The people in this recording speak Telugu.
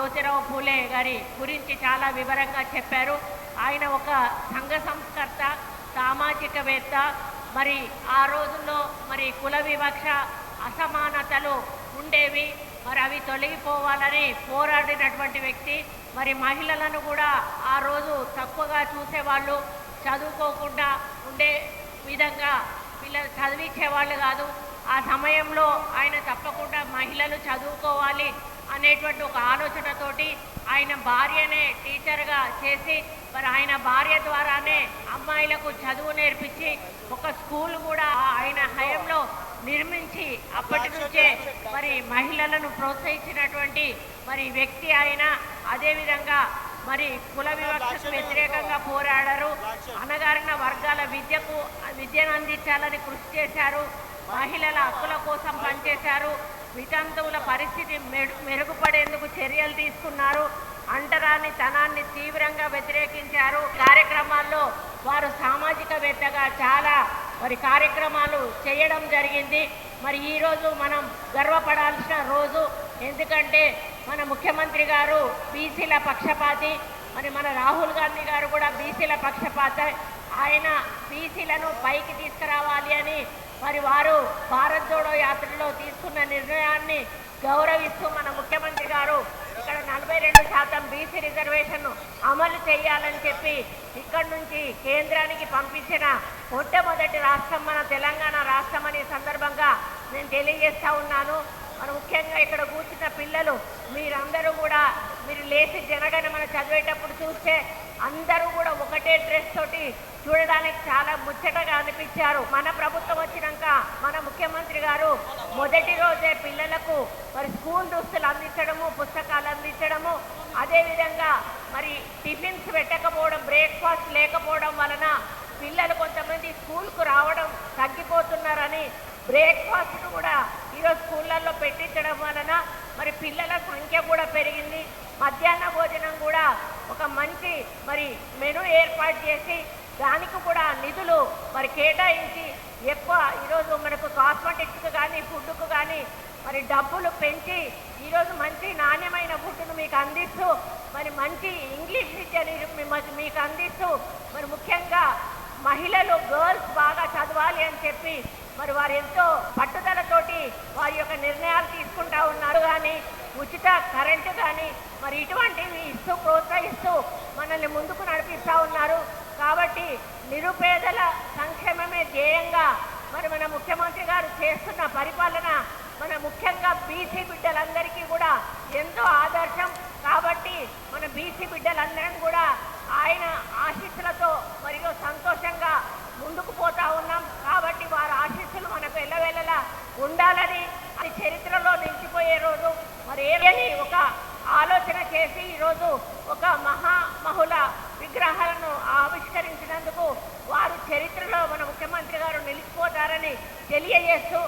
జ్యోతిరావు పూలే గారి గురించి చాలా వివరంగా చెప్పారు. ఆయన ఒక సంఘ సంస్కర్త, సామాజికవేత్త. మరి ఆ రోజుల్లో మరి కుల వివక్ష, అసమానతలు ఉండేవి. మరి అవి తొలగిపోవాలని పోరాడినటువంటి వ్యక్తి. మరి మహిళలను కూడా ఆ రోజు తక్కువగా చూసేవాళ్ళు, చదువుకోకుండా ఉండే విధంగా పిల్లలు చదివించేవాళ్ళు కాదు. ఆ సమయంలో ఆయన తప్పకుండా మహిళలు చదువుకోవాలి అనేటువంటి ఒక ఆలోచనతోటి ఆయన భార్యనే టీచర్గా చేసి మరి ఆయన భార్య ద్వారానే అమ్మాయిలకు చదువు నేర్పించి ఒక స్కూల్ కూడా ఆయన హయాంలో నిర్మించి అప్పటి నుంచే మరి మహిళలను ప్రోత్సహించినటువంటి మరి వ్యక్తి ఆయన. అదేవిధంగా మరి కుల వివక్షకు వ్యతిరేకంగా పోరాడారు. అణగారిన వర్గాల విద్యను అందించాలని కృషి చేశారు. మహిళల హక్కుల కోసం పనిచేశారు. వితంతువుల పరిస్థితి మెరుగుపడేందుకు చర్యలు తీసుకున్నారు. అంటరాని తనాన్ని తీవ్రంగా వ్యతిరేకించారు. కార్యక్రమాల్లో వారు సామాజికవేత్తగా చాలా మరి కార్యక్రమాలు చేయడం జరిగింది. మరి ఈరోజు మనం గర్వపడాల్సిన రోజు. ఎందుకంటే మన ముఖ్యమంత్రి గారు బీసీల పక్షపాతి. మరి మన రాహుల్ గాంధీ గారు కూడా బీసీల పక్షపాతి. ఆయన బీసీలను పైకి తీసుకురావాలి అని మరి వారు భారత్ జోడో యాత్రలో తీసుకున్న నిర్ణయాన్ని గౌరవిస్తూ మన ముఖ్యమంత్రి గారు ఇక్కడ 42% బీసీ రిజర్వేషన్ అమలు చేయాలని చెప్పి ఇక్కడి నుంచి కేంద్రానికి పంపించిన మొట్టమొదటి రాష్ట్రం మన తెలంగాణ రాష్ట్రం అనే సందర్భంగా నేను తెలియజేస్తూ ఉన్నాను. మరి ముఖ్యంగా ఇక్కడ కూర్చున్న పిల్లలు మీరందరూ కూడా మీరు లేచి జనగణమన చదివేటప్పుడు చూస్తే అందరూ కూడా ఒకటే డ్రెస్ తోటి చూడడానికి చాలా ముచ్చటగా అనిపించారు. మన ప్రభుత్వం వచ్చినాక మన ముఖ్యమంత్రి గారు మొదటి రోజే పిల్లలకు మరి స్కూల్ దుస్తులు అందించడము, పుస్తకాలు అందించడము, అదేవిధంగా మరి టిఫిన్స్ పెట్టకపోవడం, బ్రేక్ఫాస్ట్ లేకపోవడం వలన పిల్లలు కొంతమంది స్కూల్కు రావడం తగ్గిపోతున్నారని బ్రేక్ఫాస్ట్ కూడా ఈరోజు స్కూళ్ళల్లో పెట్టించడం వలన మరి పిల్లల సంఖ్య కూడా పెరిగింది. మధ్యాహ్న భోజనం కూడా ఒక మంచి మరి మెను ఏర్పాటు చేసి దానికి కూడా నిధులు మరి కేటాయించి ఎక్కువ ఈరోజు మనకు కాస్మెటిక్స్కు కానీ ఫుడ్కు కానీ మరి డబ్బులు పెంచి ఈరోజు మంచి నాణ్యమైన ఫుడ్ను మీకు అందిస్తూ మరి మంచి ఇంగ్లీష్ విద్యని మీకు అందిస్తూ మరి ముఖ్యంగా మహిళలు గర్ల్స్ బాగా చదవాలి అని చెప్పి మరి వారు ఎంతో పట్టుదలతోటి వారి యొక్క నిర్ణయాలు తీసుకుంటా ఉన్నారు. కానీ ఉచిత కరెంటు కానీ మరి ఇటువంటివి ఇస్తూ ప్రోత్సహిస్తూ మనల్ని ముందుకు నడిపిస్తూ ఉన్నారు. కాబట్టి నిరుపేదల సంక్షేమమే ధ్యేయంగా మరి మన ముఖ్యమంత్రి గారు చేస్తున్న పరిపాలన మన ముఖ్యంగా బీసీ బిడ్డలందరికీ కూడా ఎంతో ఆదర్శం. కాబట్టి మన బీసీ బిడ్డలందరం కూడా ఆయన ఆశీస్సులతో మరియు సంతోషంగా ముందుకు పోతా ఉన్నాం. కాబట్టి వారి ఆశీస్సులు మనకు ఎల్లవేళలా ఉండాలని అది చరిత్రలో నిలిచిపోయే రోజు. మరి ఏమని ఒక ఆలోచన చేసి ఈరోజు ఒక మహామహుల విగ్రహాలను ఆవిష్కరించినందుకు వారు చరిత్రలో మన ముఖ్యమంత్రి గారు నిలిచిపోతారని తెలియజేస్తూ